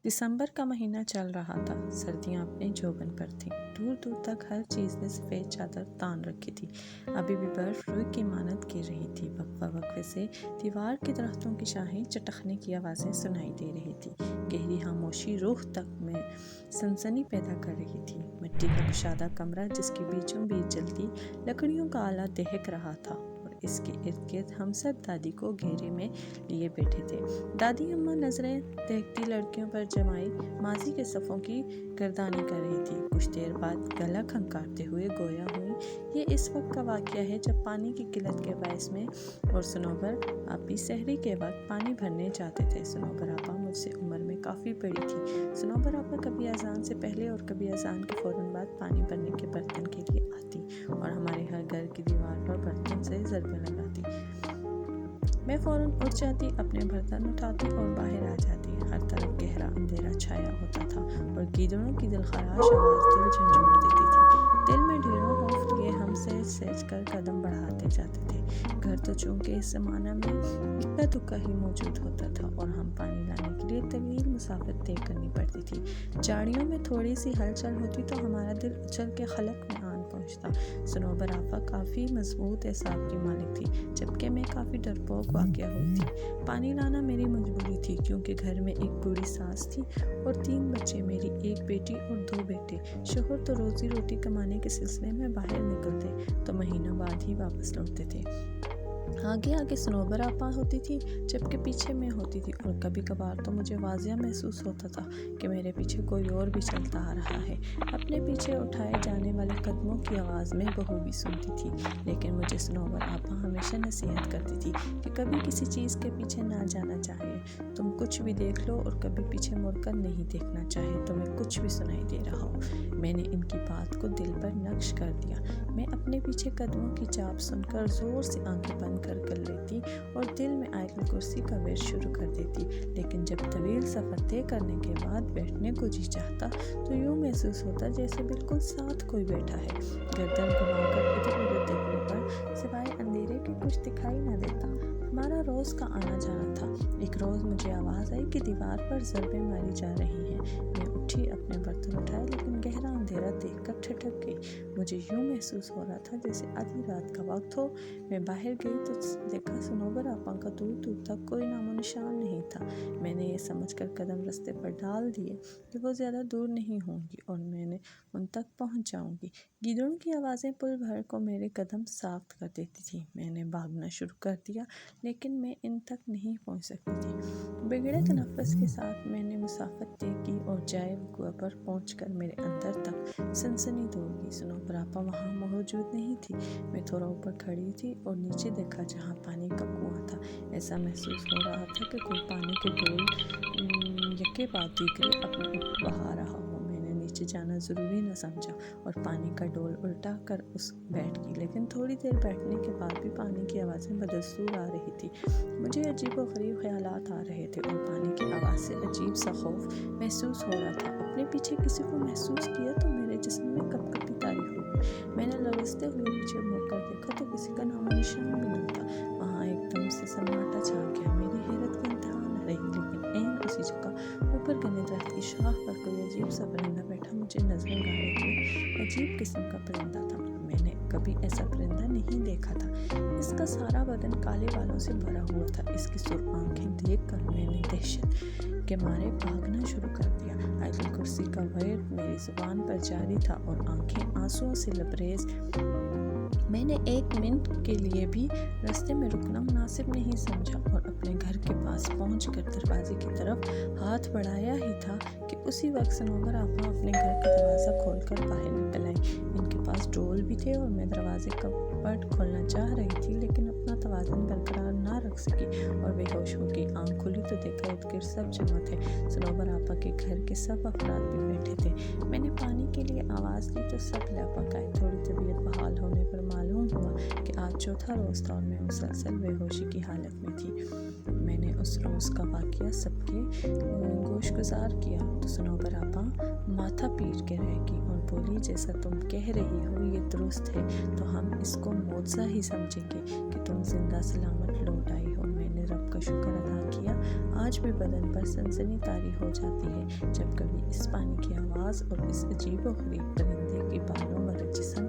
दिसंबर का महीना चल रहा था। सर्दियां अपने जोबन पर थीं। दूर दूर तक हर चीज़ ने सफ़ेद चादर तान रखी थी। अभी भी बर्फ रुई की मानत गिर रही थी। वक्फे से दीवार के दरख्तों की शाखें चटकने की आवाज़ें सुनाई दे रही थी। गहरी खामोशी रूह तक में सनसनी पैदा कर रही थी। मिट्टी का कुशादा कमरा जिसके बीचों बीच जलती लकड़ियों का आला दहक रहा था और इसके इर्द गिर्द हम सब दादी को घेरे में लिए बैठे थे। दादी अम्मा नजरें देखती लड़कियों पर जमाई माजी के सफ़ों की गर्दानी कर रही थी। कुछ देर बाद गला खंकारते हुए गोया हुई, ये इस वक्त का वाक़या है जब पानी की किल्लत के बायस में और सनोबर आपी सहरी के वक्त पानी भरने जाते थे। सनोबर आपा मुझसे उम्र में काफ़ी बड़ी थी। सनोबर आपा कभी अजान से पहले और कभी अजान के फ़ौरन बाद पानी भरने के बर्तन के लिए आती और हमारे हर घर की दीवार पर बर्तन से ज़रबे लगाती। मैं फ़ौरन उठ जाती, अपने बर्तन उठाती और बाहर आ जाती। हर तरफ गहरा अंधेरा छाया होता था और गीदड़ों की दिलखराश आवाज़ दिल झंझोड़ देती थी। दिल में ढेरों खौफ लिए हम सहज कर कदम बढ़ाते जाते थे। घर तो चूँकि इस ज़माना में इक्का दुक्का ही मौजूद होता था और हम पानी लाने के लिए तवील मुसाफत तय करनी पड़ती थी। झाड़ियों में थोड़ी सी हलचल होती तो हमारा दिल उछल के खलक में आन पहुँचता। सनोबर आपा काफ़ी मजबूत एसाब की मालिक थी, जबकि मैं काफ़ी डरपोक वाक़या होती। पानी लाना मेरी मजबूरी थी क्योंकि घर में एक बूढ़ी सास थी और 3 बच्चे, मेरी एक बेटी और 2 बेटे। शोहर तो रोज़ी रोटी कमाने के सिलसिले में बाहर निकलते तो महीना बाद ही वापस लौटते थे। आगे आगे सनोबर आपा होती थी जबकि पीछे मैं होती थी और कभी कभार तो मुझे वाज़िया महसूस होता था कि मेरे पीछे कोई और भी चलता आ रहा है। अपने पीछे उठाए जाने वाले कदमों की आवाज़ में बहू भी सुनती थी, लेकिन मुझे सनोबर आपा हमेशा नसीहत करती थी कि कभी किसी चीज़ के पीछे ना जाना चाहिए। तुम कुछ भी देख लो और कभी पीछे मुड़कर नहीं देखना चाहिए, तुम्हें कुछ भी सुनाई दे रहा हो। मैंने इनकी बात को दिल पर नक्श कर दिया। मैं अपने पीछे कदमों की चाप सुनकर ज़ोर से आंखें बंद कर लेती और दिल में आयतल कुर्सी का वेश शुरू कर देती। लेकिन जब तवील सफ़र तय करने के बाद बैठने को जी चाहता तो यूँ महसूस होता जैसे बिल्कुल साथ कोई बैठा है। गर्दन घुमाकर इधर उधर देखने पर सिवाय अंधेरे के कुछ दिखाई न देता। हमारा रोज़ का आना जाना था। एक रोज़ मुझे आवाज़ आई कि दीवार पर ज़रबें मारी जा रही हैं। मैं उठी, अपने बर्तन उठाए, लेकिन गहरा अंधेरा देखकर ठिठक गई। मुझे यूँ महसूस हो रहा था जैसे आधी रात का वक्त हो। मैं बाहर गई तो देखा सनोबर आपा का दूर दूर तक कोई नामो निशान नहीं था। मैंने ये समझकर कदम रास्ते पर डाल दिए कि वो ज़्यादा दूर नहीं होंगी और मैंने उन तक पहुंच जाऊंगी। गीदड़ों की आवाज़ें पुल भर को मेरे कदम साख्त कर देती थी। मैंने भागना शुरू कर दिया, लेकिन मैं इन तक नहीं पहुंच सकती थी। बिगड़े तनफ़्फ़ुस के साथ मैंने मुसाफत तय की और जाए वक़ुआ पर पहुंचकर मेरे अंदर तक सनसनी दौड़ गई। सनोबर आपा वहाँ मौजूद नहीं थी। मैं थोड़ा ऊपर खड़ी थी और नीचे देखा जहाँ पानी का कुआं था। ऐसा महसूस हो रहा था कि कोई पानी के डोल यके बाद दीगरे अपने ऊपर बहा रहा हो। मैंने नीचे जाना ज़रूरी न समझा और पानी का डोल उल्टा कर उस बैठ गई, लेकिन थोड़ी देर बैठने के बाद भी पानी की आवाज़ें बदस्तूर आ रही थी। मुझे अजीब व गरीब ख्यालात आ रहे थे और पानी की आवाज़ से अजीब सा खौफ महसूस हो रहा था। अपने पीछे किसी को महसूस किया तो मेरे जिस्म में कपकपी तारी हो गई। मैंने लरजते हुए पीछे मुड़कर देखा तो किसी का नामो निशान भी न था। वहाँ एकदम से सन्नाटा छा गया। मेरी हैरत की इंतहा न रही, लेकिन ऐन उसी जगह ऊपर घने दरख्त की शाख पर कोई अजीब सा परिंदा बैठा मुझे नजरें गाड़े हुए अजीब किस्म का परिंदा था। मैंने कभी ऐसा परिंदा नहीं देखा था। इसका सारा बदन काले बालों से भरा हुआ था। इसकी सुर्ख आंखें देखकर मैंने दहशत के मारे भागना शुरू कर दिया। आयतल कुर्सी का वर्ड मेरी जुबान पर जारी था और आंखें आंसुओं से लबरेज। मैंने 1 मिनट के लिए भी रास्ते में रुकना मुनासिब नहीं समझा और अपने घर के पास पहुंचकर दरवाजे की तरफ हाथ बढ़ाया ही था कि उसी वक्त सनोबर आपा अपने घर का दरवाज़ा खोलकर बाहर निकल आई। इनके पास डोल भी थे और मैं दरवाजे का पट खोलना चाह रही थी, लेकिन अपना तवाज़ुन बरकरार ना रख सकी और बेहोश हो गई। आँख खुली तो देखा इर्द गिर्द सब जमा थे। सनोबर आपा के घर के सब अफराद भी बैठे थे। मैंने पानी के लिए आवाज़ दी तो सब लपक आए। थोड़ी तबीयत बहाल होने पर मालूम हुआ कि आज चौथा रोज़ था और मैं मुसलसल बेहोशी की हालत में थी। मैंने उस रोज़ का वाक़या सबके गोशगुजार किया तो सनोबर आपा माथा पीट के रह गई और बोली, जैसा तुम कह रही हो ये दुरुस्त है, तो हम इसको मौजज़ा ही समझेंगे कि तुम जिंदा सलामत लौट आई हो। मैंने रब का शुक्र अदा किया। आज भी बदन पर सनसनी तारी हो जाती है, آواز اور اس عجیب و غریب پرندے کے بالوں والا جسم